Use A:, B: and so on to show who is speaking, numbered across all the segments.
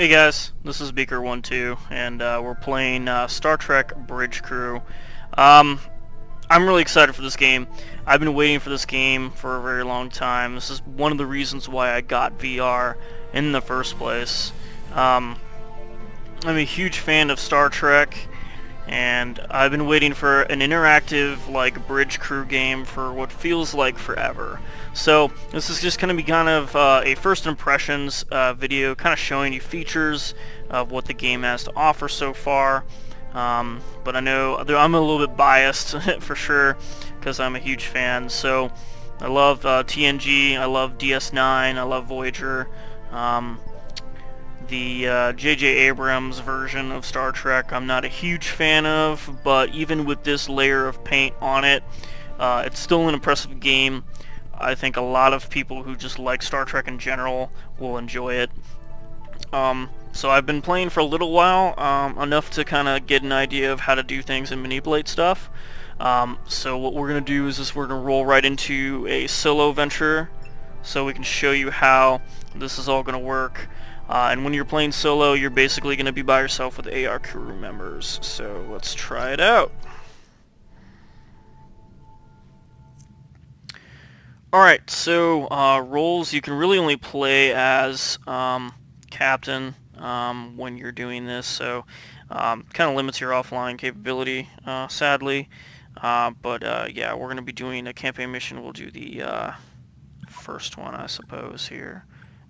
A: Hey guys, this is Beaker12, and we're playing Star Trek Bridge Crew. Um, I'm really excited for this game. I've been waiting for this game for a very long time. This is one of the reasons why I got VR in the first place. Um, I'm a huge fan of Star Trek, and I've been waiting for an interactive like bridge crew game for what feels like forever. So this is just going to be kind of a first impressions video, kind of showing you features of what the game has to offer so far. But I know I'm a little bit biased for sure because I'm a huge fan. So I love TNG, I love DS9, I love Voyager. The J.J. Abrams version of Star Trek I'm not a huge fan of, but even with this layer of paint on it, it's still an impressive game. I think a lot of people who just like Star Trek in general will enjoy it. So I've been playing for a little while, enough to kind of get an idea of how to do things and manipulate stuff. So what we're going to do is we're going to roll right into a solo venture so we can show you how this is all going to work. And when you're playing solo, you're basically going to be by yourself with AR crew members. So let's try it out. Alright, so roles, you can really only play as captain when you're doing this, so kind of limits your offline capability, sadly. But yeah, we're going to be doing a campaign mission. We'll do the first one, I suppose, here,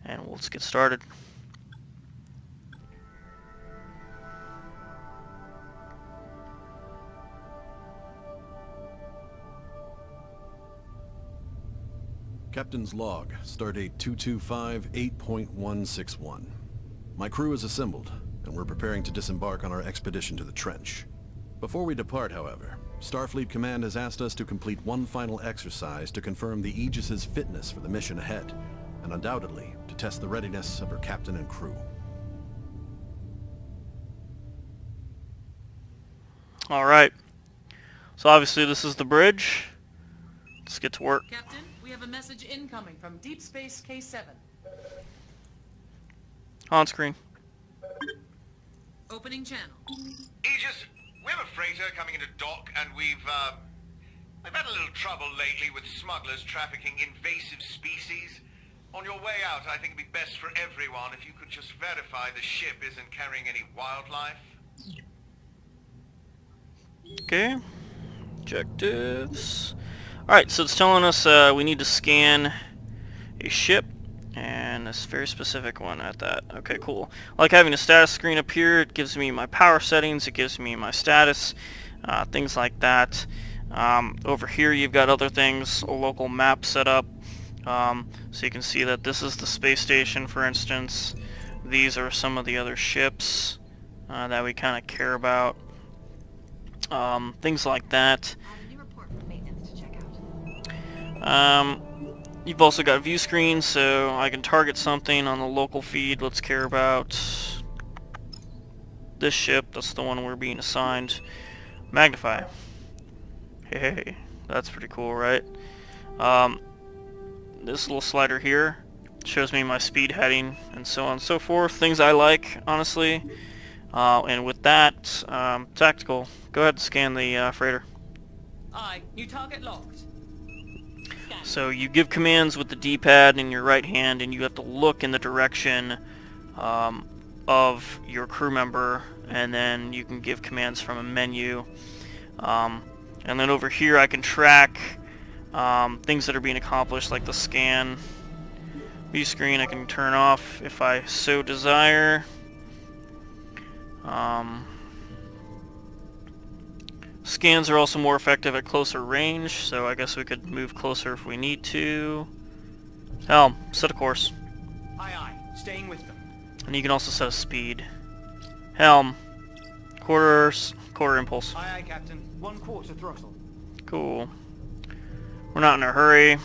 A: and let's get started.
B: Captain's log, stardate 225-8.161. My crew is assembled, and we're preparing to disembark on our expedition to the trench. Before we depart, however, Starfleet Command has asked us to complete one final exercise to confirm the Aegis's fitness for the mission ahead, and undoubtedly to test the readiness of her captain and crew.
A: Alright, so obviously this is the bridge. Let's get to work.
C: Captain, we have a message incoming from Deep Space K7.
A: On screen.
C: Opening channel.
D: Aegis, we have a freighter coming into dock, and we've had a little trouble lately with smugglers trafficking invasive species. On your way out, I think it'd be best for everyone if you could just verify the ship isn't carrying any wildlife.
A: Okay. Objectives. Alright, so it's telling us we need to scan a ship, and it's a very specific one at that. Okay, cool. I like having a status screen up here. It gives me my power settings, it gives me my status, things like that. Over here you've got other things, a local map set up, so you can see that this is the space station, for instance. These are some of the other ships that we kind of care about. Things like that. You've also got view screens, so I can target something on the local feed. Let's care about this ship. That's the one we're being assigned. Magnify. Hey, that's pretty cool, right? This little slider here shows me my speed heading and so on and so forth. Things I like, honestly. And with that, tactical. Go ahead and scan the freighter.
C: Aye, new target locked.
A: So you give commands with the D-pad in your right hand, and you have to look in the direction of your crew member, and then you can give commands from a menu. And then over here I can track things that are being accomplished, like the scan. View screen I can turn off if I so desire. Scans are also more effective at closer range, so I guess we could move closer if we need to. Helm, set a course.
E: Aye aye, staying with them.
A: And you can also set a speed. Helm, quarter impulse.
E: Aye aye, Captain. 1/4 throttle.
A: Cool. We're not in a hurry.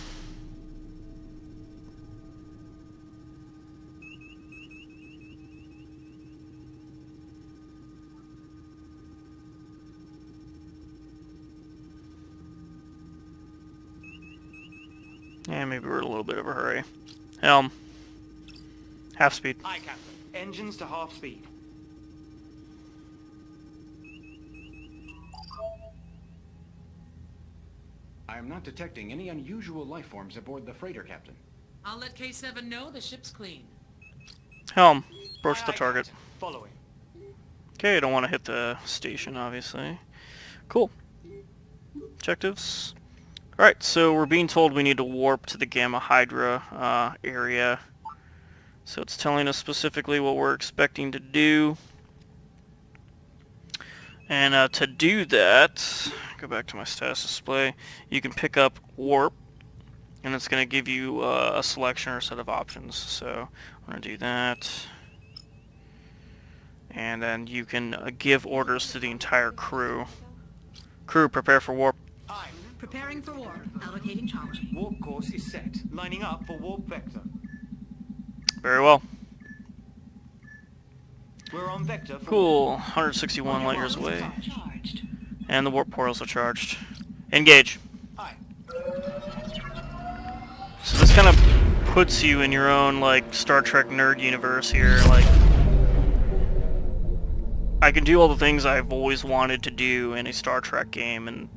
A: Yeah, maybe we're in a little bit of a hurry. Helm. Half speed.
E: Aye, Captain. Engines to half speed. I am not detecting any unusual life forms aboard the freighter, Captain.
C: I'll let K7 know the ship's clean.
A: Helm, approach
E: Aye,
A: the
E: aye,
A: target.
E: Captain. Following.
A: Okay, I don't want to hit the station, obviously. Cool. Objectives. Alright, so we're being told we need to warp to the Gamma Hydra area. So it's telling us specifically what we're expecting to do. And to do that, go back to my status display, you can pick up warp, and it's going to give you a selection or a set of options. So I'm going to do that. And then you can give orders to the entire crew. Crew, prepare for warp.
E: Aye.
F: Preparing for warp. Allocating charge.
E: Warp course is set. Lining up for warp vector.
A: Very well.
E: We're on vector for...
A: Cool. 161 light years
F: Warp is
A: away.
F: charged.
A: And the warp portals are charged. Engage.
E: Aye.
A: So this kind of puts you in your own, like, Star Trek nerd universe here. Like, I can do all the things I've always wanted to do in a Star Trek game, and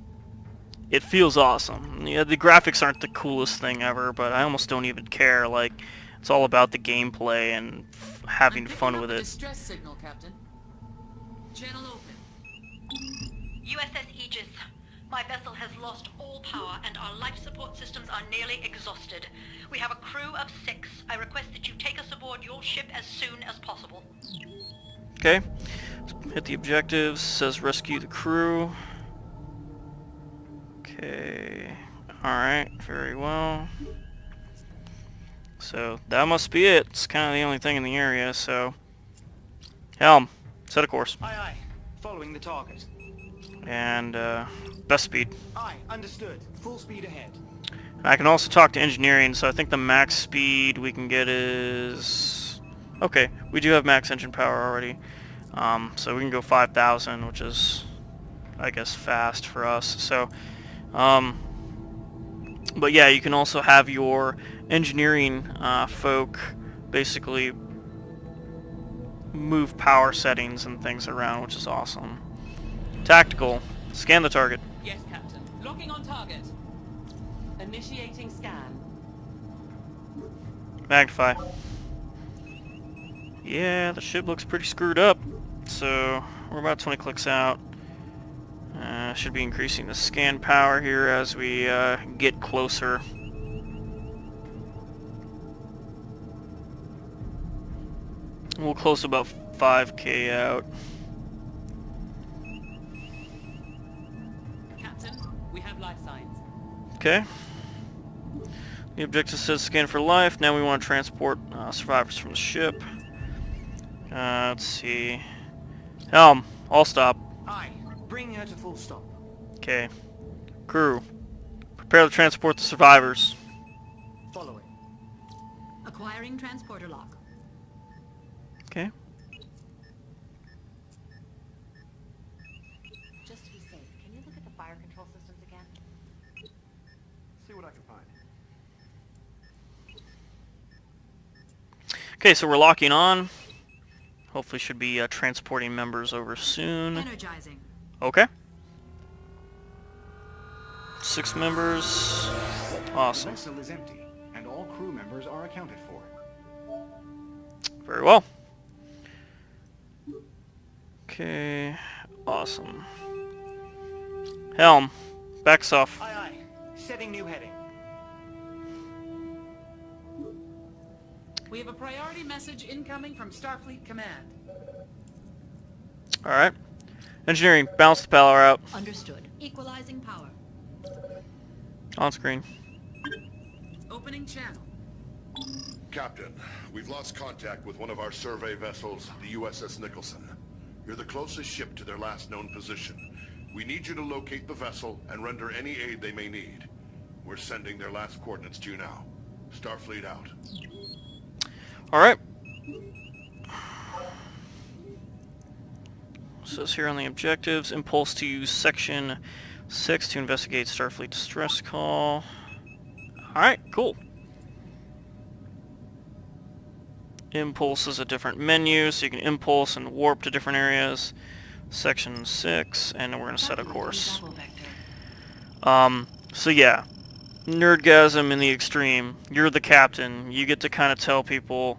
A: it feels awesome. Yeah, the graphics aren't the coolest thing ever, but I almost don't even care. Like, it's all about the gameplay and having
C: I'm
A: fun
C: picking
A: with
C: up a
A: it.
C: distress signal, Captain. Channel open.
G: USS Aegis. My vessel has lost all power and our life support systems are nearly exhausted. We have a crew of 6. I request that you take us aboard your ship as soon as possible.
A: Okay. Hit the objectives. Says rescue the crew. Okay. Alright, very well. So that must be it. It's kind of the only thing in the area, so... Helm, set a course.
E: Aye, aye. Following the target.
A: And, best speed.
E: Aye, understood. Full speed ahead.
A: I can also talk to engineering, so I think the max speed we can get is... Okay, we do have max engine power already. So we can go 5,000, which is, I guess, fast for us. So, but yeah, you can also have your engineering folk basically move power settings and things around, which is awesome. Tactical, scan the target.
C: Yes, Captain. Locking on target. Initiating scan.
A: Magnify. Yeah, the ship looks pretty screwed up. So we're about 20 clicks out. Should be increasing the scan power here as we get closer. We'll close about 5K out.
C: Captain, we have life signs.
A: Okay. The objective says scan for life. Now we want to transport survivors from the ship. Let's see. Helm, all stop.
E: Aye. Bring her to full stop.
A: Okay. Crew, prepare to transport the survivors.
E: Following.
F: Acquiring transporter lock.
A: Okay.
G: Just to be safe, can you look at the fire control systems again?
E: See what I can find.
A: Okay, so we're locking on. Hopefully should be transporting members over soon.
F: Energizing.
A: Okay. 6 members.
E: The
A: Awesome.
E: vessel is empty, and all crew members are accounted for.
A: Very well. Okay. Awesome. Helm, backs off.
E: Aye, aye. Setting new heading.
C: We have a priority message incoming from Starfleet Command.
A: Alright. Engineering, balance the power out.
F: Understood. Equalizing power.
A: On screen.
C: Opening channel.
H: Captain, we've lost contact with one of our survey vessels, the USS Nicholson. You're the closest ship to their last known position. We need you to locate the vessel and render any aid they may need. We're sending their last coordinates to you now. Starfleet out.
A: Alright. Says here on the objectives, impulse to use Section 6 to investigate Starfleet distress call. Alright, cool. Impulse is a different menu, so you can impulse and warp to different areas. Section 6, and we're going to set a course. So yeah, nerdgasm in the extreme. You're the captain. You get to kind of tell people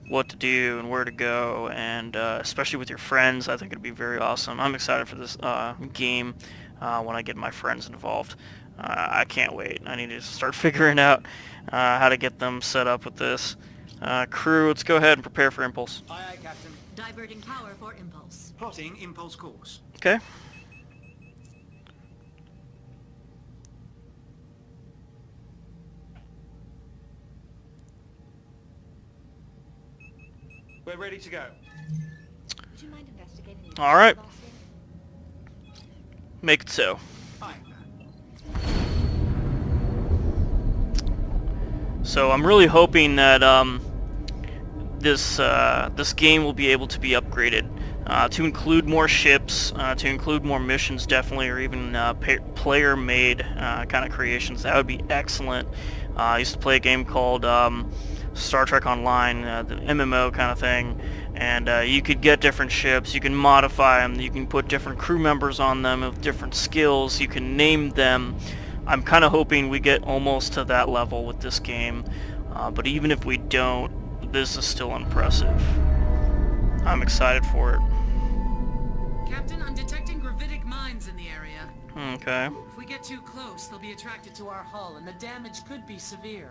A: what to do and where to go, and especially with your friends, I think it'd be very awesome. I'm excited for this game when I get my friends involved. I can't wait. I need to start figuring out how to get them set up with this. Crew, let's go ahead and prepare for impulse.
E: Aye, aye, Captain.
F: Diverting power for impulse.
E: Plotting impulse course.
A: Okay.
E: We're ready to go.
I: Would you mind investigating the
A: All right.
I: boss here?
A: Make it so.
E: Aye.
A: So I'm really hoping that this game will be able to be upgraded to include more ships, to include more missions, definitely, or even player-made kind of creations. That would be excellent. I used to play a game called Star Trek Online, the MMO kind of thing, and you could get different ships, you can modify them, you can put different crew members on them with different skills, you can name them. I'm kind of hoping we get almost to that level with this game, but even if we don't, this is still impressive. I'm excited for it.
C: Captain, I'm detecting gravitic mines in the area.
A: Okay.
C: If we get too close, they'll be attracted to our hull, and the damage could be severe.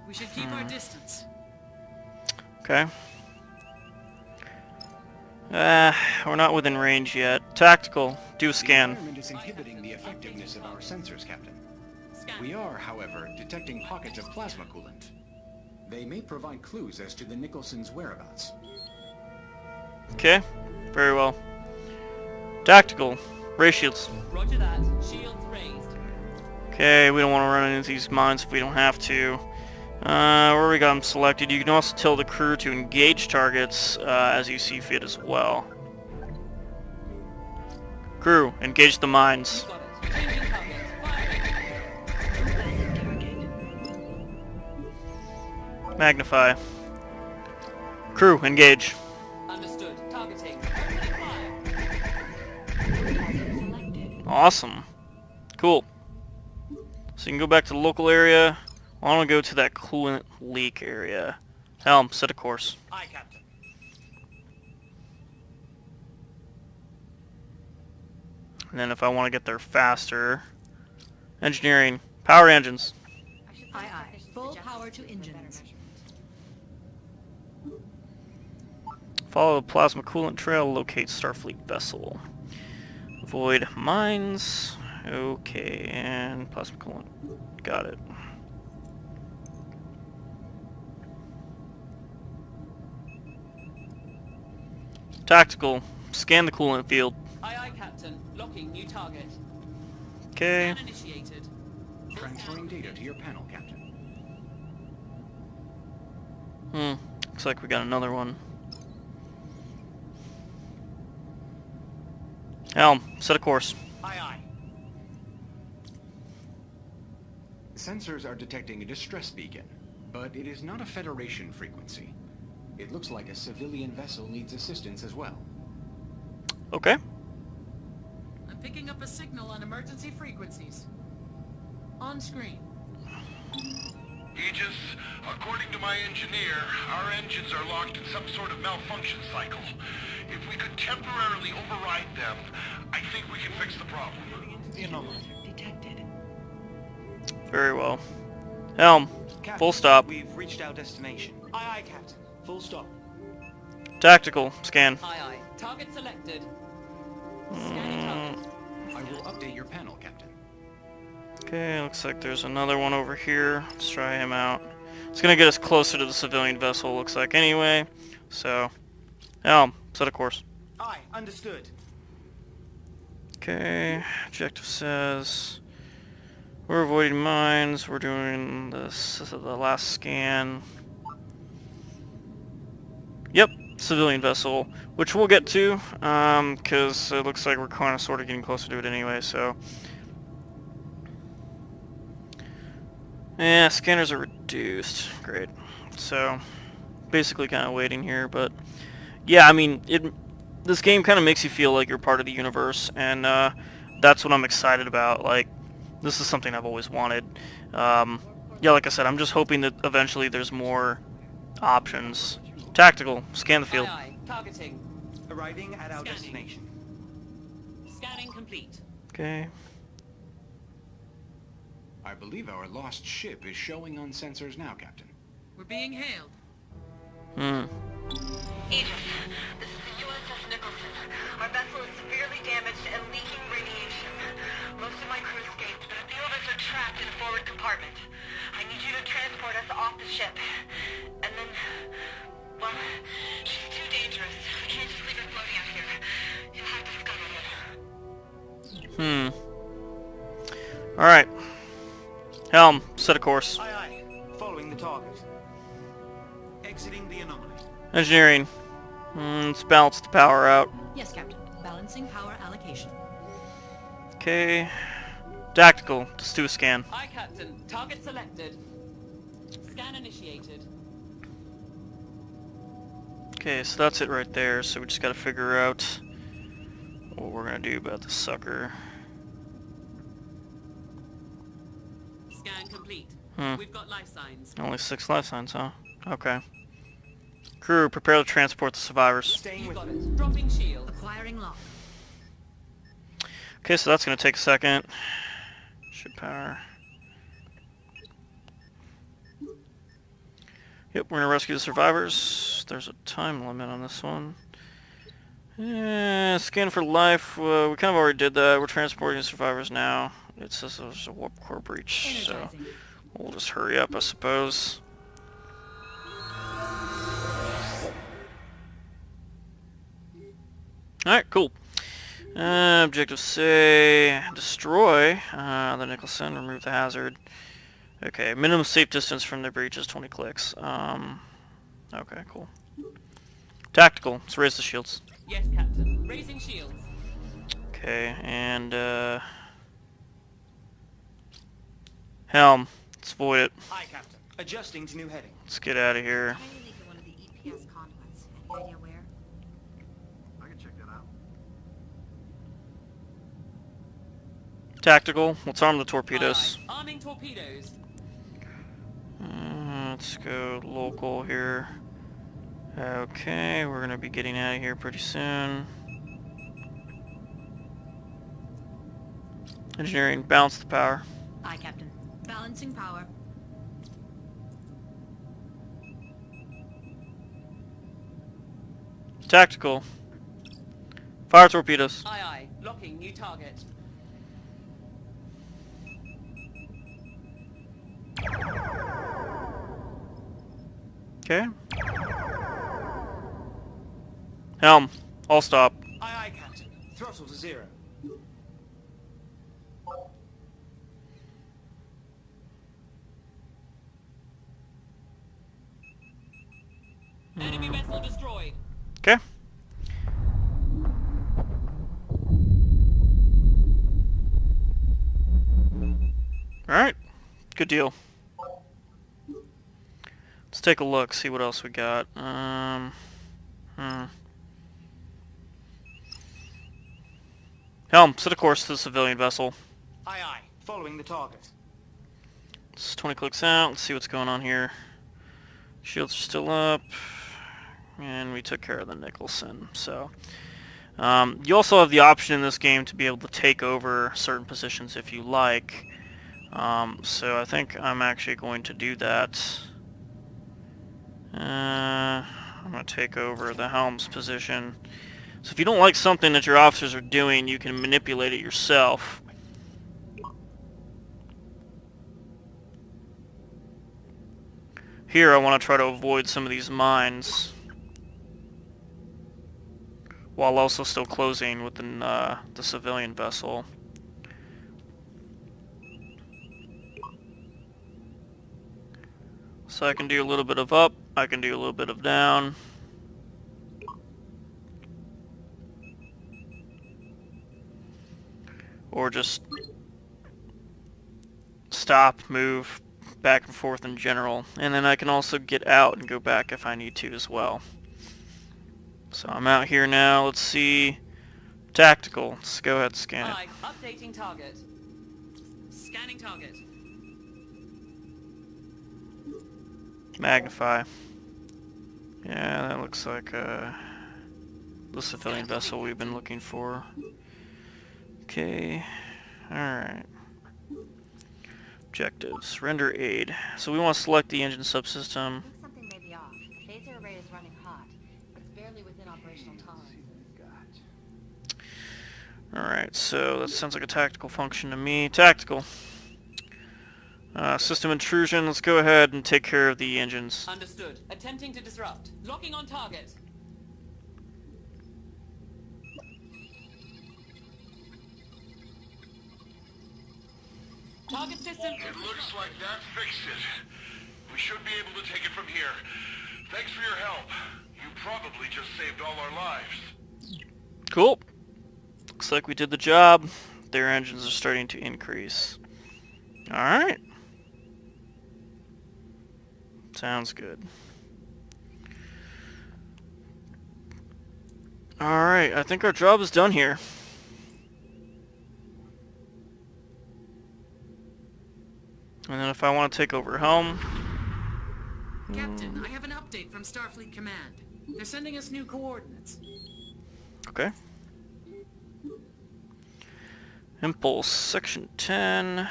C: We should keep our distance.
A: Okay. We're not within range yet. Tactical, do a
E: The
A: scan.
E: environment is inhibiting the effectiveness of our sensors, Captain. We are, however, detecting pockets of plasma coolant. They may provide clues as to the Nicholson's whereabouts.
A: Okay, very well. Tactical, ray shields.
C: Roger that. Shields raised.
A: Okay, we don't want to run into these mines if we don't have to. Where we got them selected, you can also tell the crew to engage targets as you see fit as well. Crew, engage the mines.
C: Got it. Changing target. Firing.
A: Magnify. Crew, engage.
C: Understood. Targeting. Opening fire.
A: Awesome. Cool. So you can go back to the local area. I want to go to that coolant leak area. Helm, set a course.
E: Aye, Captain.
A: And then if I want to get there faster, engineering, power engines.
F: Aye, aye. Full power to engines.
A: Follow the plasma coolant trail, locate Starfleet vessel. Avoid mines. Okay, and plasma coolant. Got it. Tactical, scan the coolant field.
C: Aye, aye, Captain. Locking new target.
A: Okay.
C: Scan initiated.
E: Transferring data to your panel, Captain.
A: Looks like we got another one. Helm, set a course.
E: Aye, aye. Sensors are detecting a distress beacon, but it is not a Federation frequency. It looks like a civilian vessel needs assistance as well.
A: Okay.
C: I'm picking up a signal on emergency frequencies. On screen.
D: Aegis, according to my engineer, our engines are locked in some sort of malfunction cycle. If we could temporarily override them, I think we can fix the problem.
I: Detected.
A: Very well. Helm, full stop.
J: We've reached our destination.
E: Aye, aye, Captain.
J: Full stop.
A: Tactical, scan.
C: Aye, aye. Target selected. Scanning target.
E: I will update your panel, Captain.
A: Okay, looks like there's another one over here. Let's try him out. It's gonna get us closer to the civilian vessel, looks like, anyway. So, Helm, set a course.
J: Aye, understood.
A: Okay, objective says we're avoiding mines. We're doing this is the last scan. Yep, civilian vessel, which we'll get to, because it looks like we're kind of sort of getting closer to it anyway, so. Yeah, scanners are reduced. Great. So, basically kind of waiting here, but yeah, I mean, this game kind of makes you feel like you're part of the universe, and that's what I'm excited about. Like, this is something I've always wanted. Yeah, like I said, I'm just hoping that eventually there's more options. Tactical, scan the field.
J: Aye, aye. Targeting. Arriving at our
C: Scanning.
J: destination.
C: Scanning complete.
A: Okay.
E: I believe our lost ship is showing on sensors now, Captain.
C: We're being hailed.
G: Aegis, this is the USS Nicholson. Our vessel is severely damaged and leaking radiation. Most of my crew escaped, but a few of us are trapped in a forward compartment. I need you to transport us off the ship. And then, well, she's too dangerous. We can't just leave her floating out here. You'll have to scuttle her.
A: Alright. Helm, set a course.
J: Aye, aye. Following the target. Exiting the anomaly.
A: Engineering. Let's balance the power out.
F: Yes, Captain. Balancing power allocation.
A: Okay. Tactical, just do a scan.
C: Aye, Captain. Target selected. Scan initiated.
A: Okay, so that's it right there, so we just gotta figure out what we're gonna do about this sucker.
C: Scan complete. We've got life signs.
A: Only 6 life signs, huh? Okay. Crew, prepare to transport the survivors.
J: Staying
C: You
J: with
C: got
J: me.
C: it. Dropping shield.
F: Acquiring lock.
A: Okay, so that's gonna take a second. Ship power. Yep, we're gonna rescue the survivors. There's a time limit on this one. Scan for life. We kind of already did that. We're transporting the survivors now. It says there's a warp core breach, so
F: Energizing.
A: we'll just hurry up, I suppose. Alright, cool. Objective say destroy the Nicholson, remove the hazard. Okay, minimum safe distance from the breach is 20 clicks. Okay, cool. Tactical, let's raise the shields.
C: Yes, Captain. Raising shields.
A: Okay, and helm, let's void it.
J: Aye, Captain. Adjusting to new heading.
A: Let's get out of here.
F: Trying to leak to one of the EPS conduits. Any idea where?
B: I can check that out.
A: Tactical, let's arm the torpedoes.
C: Aye, aye. Arming torpedoes.
A: Let's go local here. Okay, we're gonna be getting out of here pretty soon. Engineering, balance the power.
F: Aye, Captain. Balancing power.
A: Tactical, fire torpedoes.
C: Aye, aye. Locking new target.
A: Okay. Helm, all stop.
J: Aye, aye, Captain. Throttle to 0.
C: Enemy vessel destroyed.
A: Okay. Alright, good deal. Let's take a look, see what else we got. Helm, set a course to the civilian vessel.
J: Aye, aye. Following the target.
A: It's 20 clicks out, let's see what's going on here. Shields are still up. And we took care of the Nicholson, so... you also have the option in this game to be able to take over certain positions if you like. So I think I'm actually going to do that. I'm going to take over the helm's position. So if you don't like something that your officers are doing, you can manipulate it yourself. Here I want to try to avoid some of these mines, while also still closing within the civilian vessel. So I can do a little bit of up, I can do a little bit of down. Or just stop, move, back and forth in general. And then I can also get out and go back if I need to as well. So I'm out here now. Let's see. Tactical. Let's go ahead and scan it.
J: Aye, updating target. Scanning target.
A: Magnify. Yeah, that looks like the civilian vessel we've been looking for. Okay. Alright. Objectives. Render aid. So we want to select the engine subsystem.
I: I think something may be off. The phaser array is running hot. It's barely within operational tolerance.
A: Alright, so that sounds like a tactical function to me. Tactical. System intrusion. Let's go ahead and take care of the engines.
J: Understood. Attempting to disrupt. Locking on target. Target system.
D: It looks like that fixed it. We should be able to take it from here. Thanks for your help. You probably just saved all our lives.
A: Cool. Looks like we did the job. Their engines are starting to increase. Alright. Sounds good. Alright, I think our job is done here. And then if I want to take over helm...
C: Captain, I have an update from Starfleet Command. They're sending us new coordinates.
A: Okay. Impulse, section 10.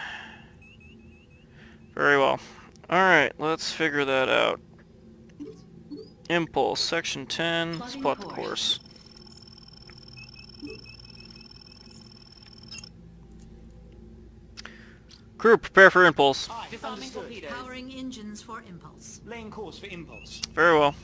A: Very well. Alright, let's figure that out. Impulse, section 10. Let's plot the course. Crew, prepare for impulse.
J: Aye, disarming torpedoes.
F: Powering engines for impulse.
J: Laying course for impulse.
A: Very well.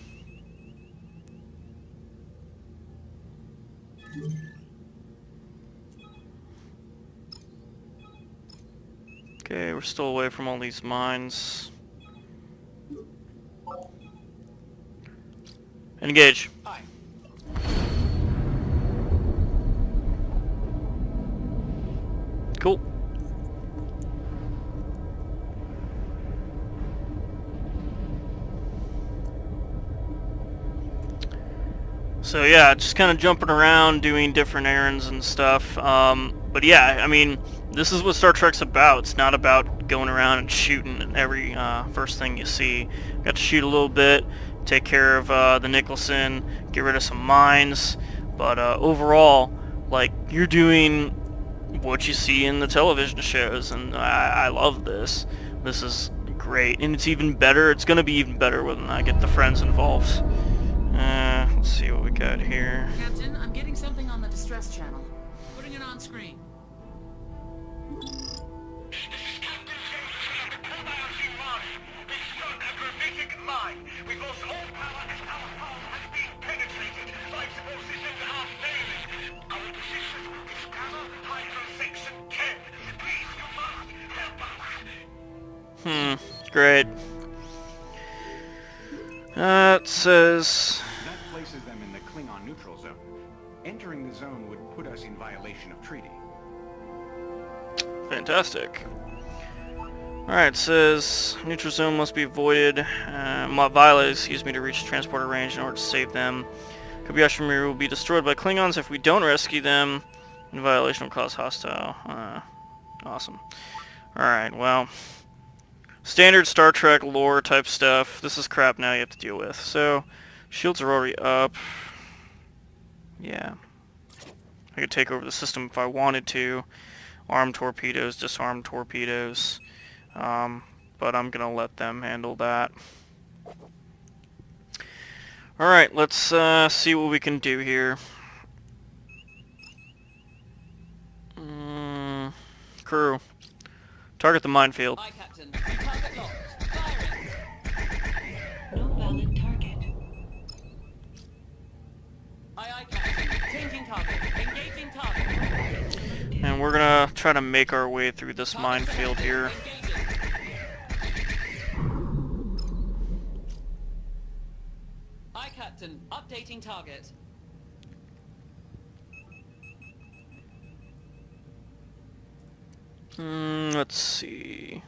A: Okay, we're still away from all these mines. Engage.
J: Aye.
A: Cool. So yeah, just kind of jumping around, doing different errands and stuff. But yeah, I mean, this is what Star Trek's about. It's not about going around and shooting every first thing you see. Got to shoot a little bit, take care of the Nicholson, get rid of some mines. But overall, like, you're doing what you see in the television shows, and I love this. This is great, and it's even better. It's going to be even better when I get the friends involved. Let's see what we got here.
C: Captain, I'm getting something on the distress channel. Putting it on screen.
D: This is Captain Jameson of the Kobayashi Mine. They struck a gravitic mine. We've lost all power as our hull has been penetrated. Life support systems are failing. Our position is Gamma Hydro Section 10. Please, you must help us.
A: Great. It says...
E: That places them in the Klingon neutral zone. Entering the zone would put us in violation of treaty.
A: Fantastic. Alright, it says neutral zone must be avoided, violated, excuse me, to reach transporter range in order to save them. Kobayashi Maru will be destroyed by Klingons if we don't rescue them. In violation will cause hostile. Awesome. Alright, well, standard Star Trek lore type stuff. This is crap now you have to deal with. So, shields are already up. Yeah. I could take over the system if I wanted to. Armed torpedoes, disarmed torpedoes. But I'm gonna let them handle that. Alright, let's see what we can do here. Crew. Target the minefield.
J: Aye, Captain. Target locked. Firing.
I: No valid target.
J: Aye, aye, Captain. Changing target. Engaging target.
A: And we're gonna try to make our way through this minefield here.
J: Aye, Captain. Updating target.
A: Let's see.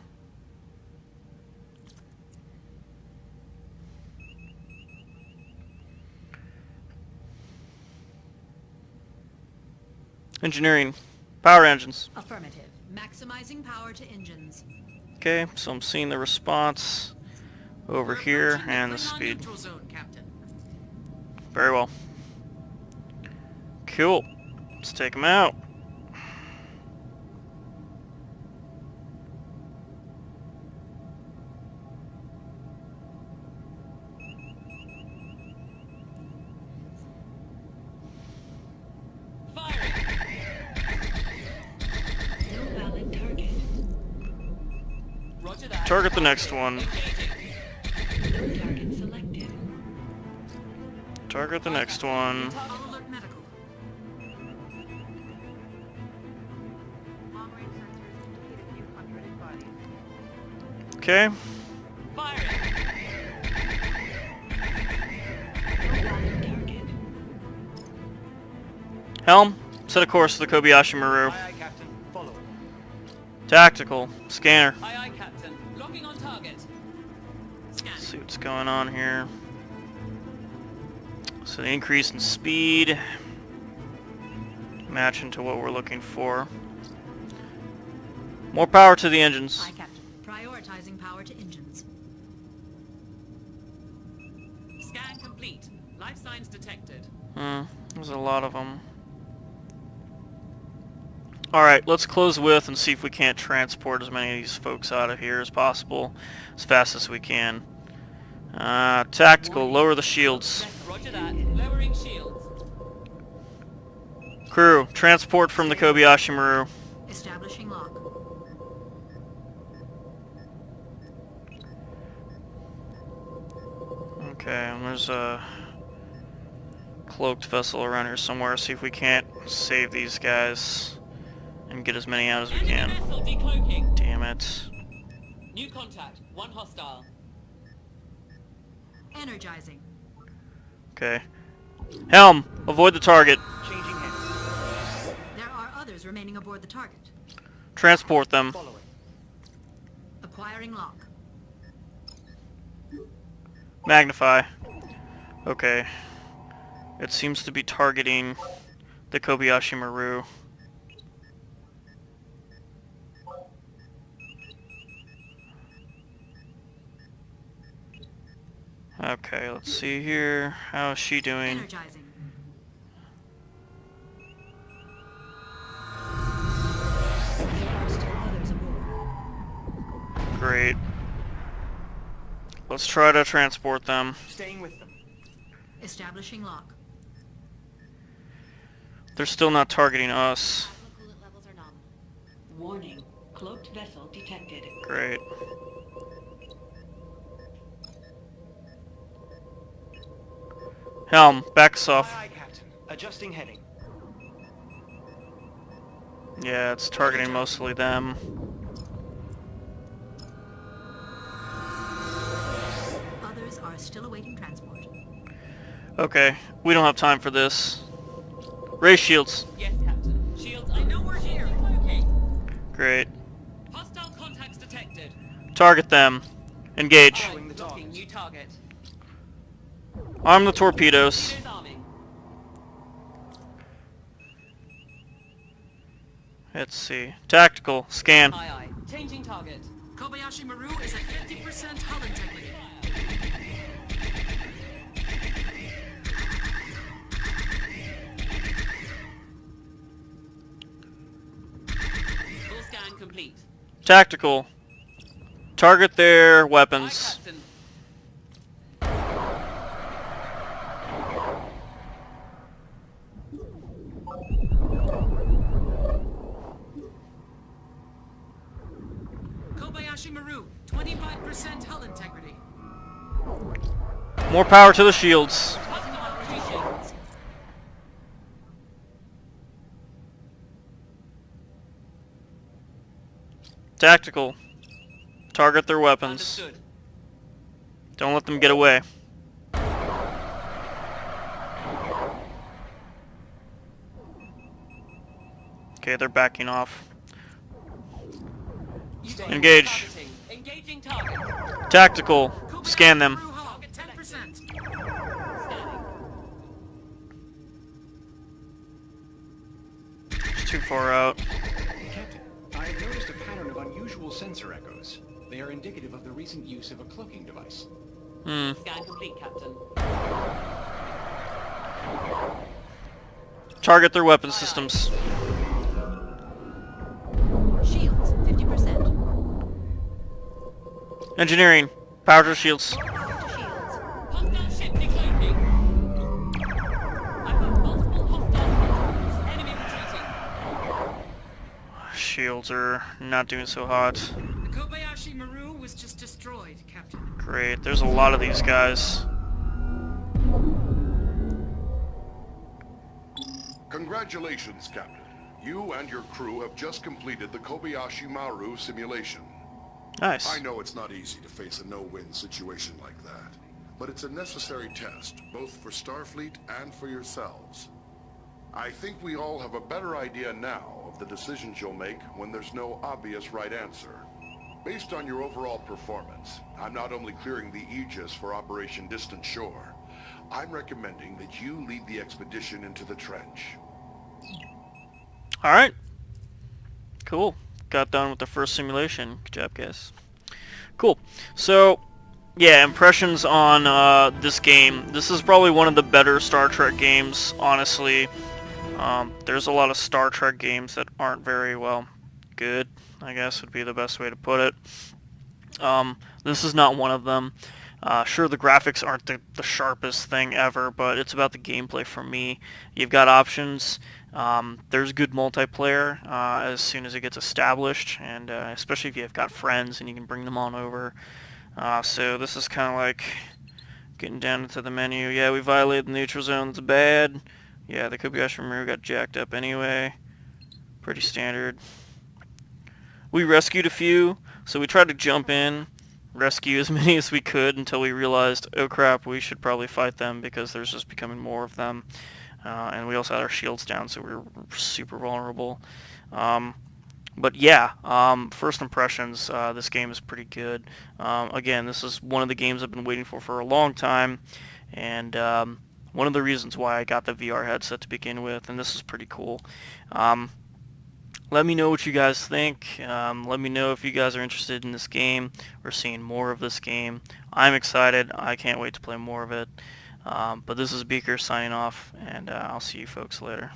A: Engineering. Power engines.
F: Affirmative. Maximizing power to engines.
A: Okay, so I'm seeing the response over
C: We're
A: here
C: approaching
A: and the
C: Klingon
A: speed.
C: neutral zone, Captain.
A: Very well. Cool. Let's take them out.
J: Roger that.
A: Target the next one. Target the next one.
F: All alert medical.
I: Long-range sensors indicate a few hundred bodies.
A: Okay.
J: Firing.
A: Helm, set a course to the Kobayashi Maru.
J: Aye, aye, Captain. Follow.
A: Tactical. Scanner.
J: Aye, aye, Captain. Locking on target.
A: Let's see what's going on here. So the increase in speed. Matching to what we're looking for. More power to the engines.
F: Aye, Captain. Prioritizing power to engines.
J: Scan complete. Life signs detected.
A: There's a lot of them. Alright, let's close with and see if we can't transport as many of these folks out of here as possible, as fast as we can. Tactical, lower the shields.
J: Roger that. Lowering shields.
A: Crew, transport from the Kobayashi Maru.
F: Establishing lock.
A: Okay, and there's a cloaked vessel around here somewhere. See if we can't save these guys and get as many out as we can.
J: Enemy vessel decloaking.
A: Damn it.
J: New contact. One hostile.
F: Energizing.
A: Okay. Helm, avoid the target.
J: Changing head.
F: There are others remaining aboard the target.
A: Transport them.
J: Following.
F: Acquiring lock.
A: Magnify. Okay. It seems to be targeting the Kobayashi Maru. Okay, let's see here. How is she doing?
F: Energizing. There are still others aboard.
A: Great. Let's try to transport them.
J: Staying with them.
F: Establishing lock.
A: They're still not targeting us.
I: Plasma coolant levels are nominal.
C: Warning. Cloaked vessel detected.
A: Great. Helm, back us off.
J: Aye, aye, Captain. Adjusting heading.
A: Yeah, it's targeting mostly them.
F: Others are still awaiting transport.
A: Okay, we don't have time for this. Raise shields.
J: Yes, Captain. Shields. I know we're here. Decloaking.
A: Great.
J: Hostile contacts detected.
A: Target them. Engage.
J: Locking the target. New target.
A: Arm the torpedoes.
J: Torpedoes arming.
A: Let's see. Tactical. Scan.
J: Aye, aye. Changing target.
C: Kobayashi Maru is at 50% hull integrity.
J: Full scan complete.
A: Tactical. Target their
J: Aye,
A: weapons.
J: Captain.
C: Kobayashi Maru, 25% hull integrity.
A: More power to the shields.
J: Hostile breaching.
A: Tactical. Target their weapons.
J: Understood.
A: Don't let them get away. Okay, they're backing off.
J: Staying
A: Engage.
J: targeting. Engaging target.
A: Tactical.
C: Kobayashi
A: Scan them.
C: Maru hull, 10%.
J: Scanning.
A: too far out.
E: Captain, I've noticed a pattern of unusual sensor echoes. They are indicative of the recent use of a cloaking device.
A: Hmm.
J: Scan complete, Captain.
A: Target their weapon systems.
F: Shields, 50%.
A: Engineering. Power to shields.
F: Power to shields.
J: Hostile ship declining. I've got multiple hostile hostiles. Enemy retreating.
A: Shields are not doing so hot.
C: The Kobayashi Maru was just destroyed, Captain.
A: Great. There's a lot of these guys.
H: Congratulations, Captain. You and your crew have just completed the Kobayashi Maru simulation.
A: Nice.
H: I know it's not easy to face a no-win situation like that, but it's a necessary test, both for Starfleet and for yourselves. I think we all have a better idea now of the decisions you'll make when there's no obvious right answer. Based on your overall performance, I'm not only clearing the Aegis for Operation Distant Shore, I'm recommending that you lead the expedition into the trench.
A: Alright. Cool. Got done with the first simulation. Good job, guys. Cool. So, yeah, impressions on this game. This is probably one of the better Star Trek games, honestly. There's a lot of Star Trek games that aren't very, well, good, I guess would be the best way to put it. This is not one of them. Sure, the graphics aren't the sharpest thing ever, but it's about the gameplay for me. You've got options. There's good multiplayer as soon as it gets established, and especially if you've got friends and you can bring them on over. So this is kind of like getting down into the menu. Yeah, we violated the neutral zone. It's bad. Yeah, the Kobayashi Maru got jacked up anyway. Pretty standard. We rescued a few, so we tried to jump in, rescue as many as we could until we realized, oh crap, we should probably fight them because there's just becoming more of them. And we also had our shields down, so we were super vulnerable. But yeah, first impressions, this game is pretty good. Again, this is one of the games I've been waiting for a long time, and one of the reasons why I got the VR headset to begin with, and this is pretty cool. Let me know what you guys think. Let me know if you guys are interested in this game or seeing more of this game. I'm excited. I can't wait to play more of it. But this is Beaker signing off, and I'll see you folks later.